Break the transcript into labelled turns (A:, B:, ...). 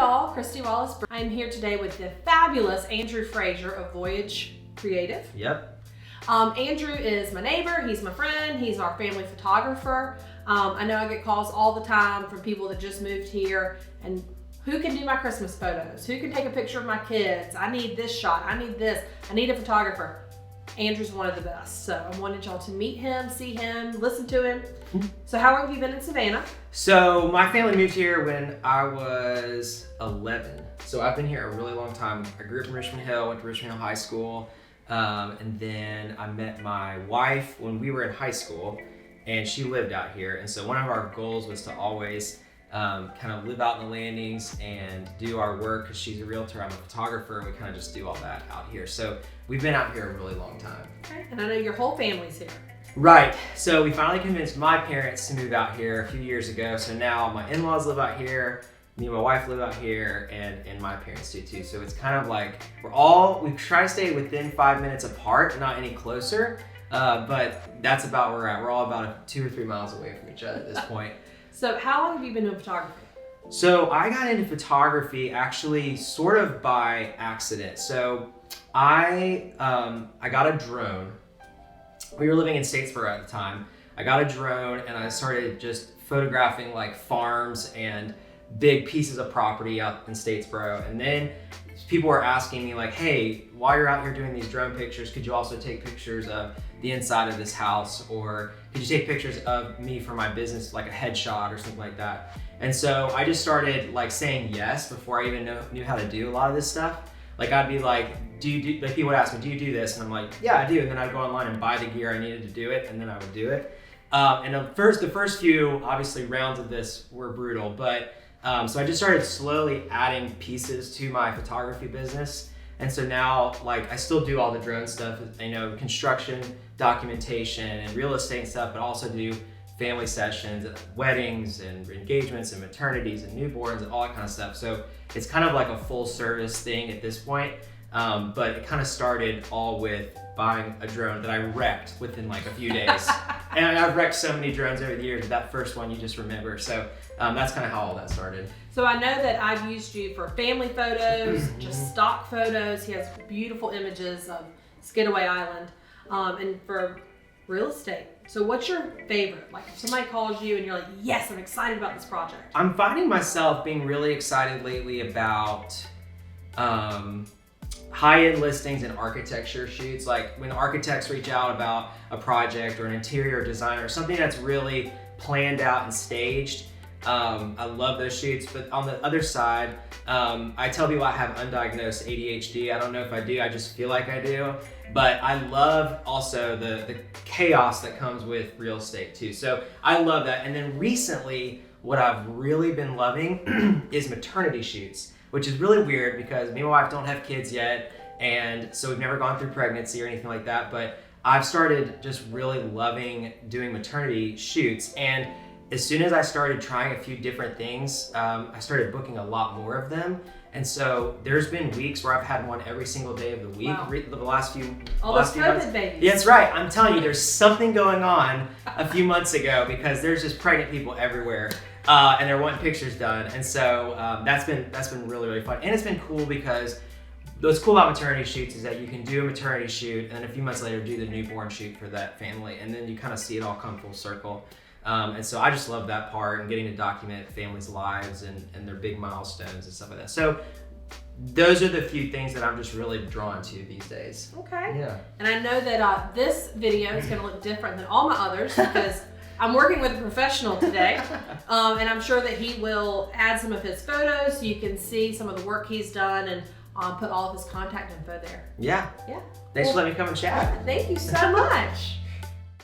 A: y'all, Christy Wallace. I'm here today with the fabulous Andrew Frazier of Voyage Creative.
B: Yep.
A: Andrew is my neighbor, he's my friend, he's our family photographer. I know I get calls all the time from people that just moved here and who can do my Christmas photos? Who can take a picture of my kids? I need this shot, I need this, I need a photographer. Andrew's one of the best, so I wanted y'all to meet him, see him, listen to him. So how long have you been in Savannah?
B: So my family moved here when I was 11. So I've been here a really long time. I grew up in Richmond Hill, went to Richmond Hill High School, and then I met my wife when we were in high school, and she lived out here. And so one of our goals was to always kind of live out in the landings and do our work, because she's a realtor, I'm a photographer, and we kind of just do all that out here. So we've been out here a really long time.
A: Okay. And I know your whole family's here.
B: Right, so we finally convinced my parents to move out here a few years ago. So now my in-laws live out here, me and my wife live out here, and my parents do too. So it's kind of like we try to stay within 5 minutes apart, not any closer, but that's about where we're at. We're all about 2 or 3 miles away from each other at this point.
A: So how long have you been doing photography?
B: So I got into photography actually sort of by accident. So I got a drone. We were living in Statesboro at the time. I got a drone and I started just photographing like farms and big pieces of property out in Statesboro. And then people were asking me like, hey, while you're out here doing these drone pictures, could you also take pictures of the inside of this house? Or could you take pictures of me for my business, like a headshot or something like that? And so I just started like saying yes before I even knew how to do a lot of this stuff. Like I'd be like, like people would ask me, do you do this? And I'm like, yeah, I do. And then I'd go online and buy the gear I needed to do it, and then I would do it. And the first few, obviously, rounds of this were brutal, but so I just started slowly adding pieces to my photography business. And so now, like, I still do all the drone stuff, construction, documentation, and real estate stuff, but also do family sessions, weddings, and engagements, and maternities, and newborns, and all that kind of stuff. So it's kind of like a full service thing at this point. But it kind of started all with buying a drone that I wrecked within like a few days. And I've wrecked so many drones over the years, that first one you just remember. So that's kind of how all that started.
A: So I know that I've used you for family photos, just stock photos. He has beautiful images of Skidaway Island, and for real estate. So what's your favorite? Like if somebody calls you and you're like, yes, I'm excited about this project.
B: I'm finding myself being really excited lately about high-end listings and architecture shoots. Like when architects reach out about a project or an interior designer, something that's really planned out and staged. I love those shoots. But on the other side, I tell people I have undiagnosed ADHD. I don't know if I do, I just feel like I do. But I love also the chaos that comes with real estate too. So I love that. And then recently, what I've really been loving is maternity shoots, which is really weird because me and my wife don't have kids yet, and so we've never gone through pregnancy or anything like that, but I've started just really loving doing maternity shoots. And as soon as I started trying a few different things, I started booking a lot more of them. And so there's been weeks where I've had one every single day of the week.
A: Wow.
B: The last few
A: All those
B: few months.
A: COVID babies.
B: Yeah, that's right. I'm telling you, there's something going on a few months ago because there's just pregnant people everywhere. And they're wanting pictures done. And so that's been really, really fun. And it's been cool because what's cool about maternity shoots is that you can do a maternity shoot and then a few months later do the newborn shoot for that family. And then you kind of see it all come full circle. And so I just love that part and getting to document families' lives and their big milestones and stuff like that. So those are the few things that I'm just really drawn to these days.
A: Okay.
B: Yeah.
A: And I know that this video is going to look different than all my others because I'm working with a professional today, and I'm sure that he will add some of his photos so you can see some of the work he's done and put all of his contact info there.
B: Yeah.
A: Yeah.
B: Thanks for letting me come and chat.
A: Thank you so much.